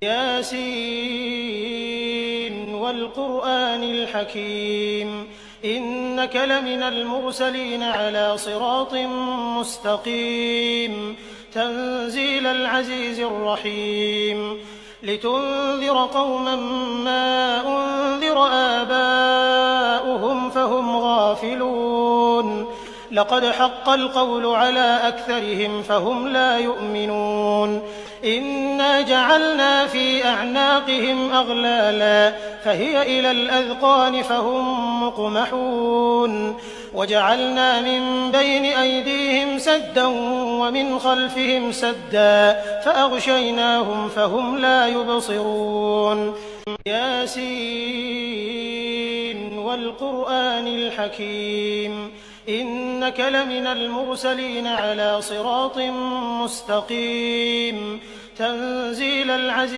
ياسين والقرآن الحكيم إنك لمن المرسلين على صراط مستقيم تنزيل العزيز الرحيم لتنذر قوما ما أنذر آباؤهم فهم غافلون لقد حق القول على أكثرهم فهم لا يؤمنون إنا جعلنا في أعناقهم أغلالا فهي إلى الأذقان فهم مقمحون وجعلنا من بين أيديهم سدا ومن خلفهم سدا فأغشيناهم فهم لا يبصرون ياسين والقرآن الحكيم إنك لمن المرسلين على صراط مستقيم تنزيل العزيز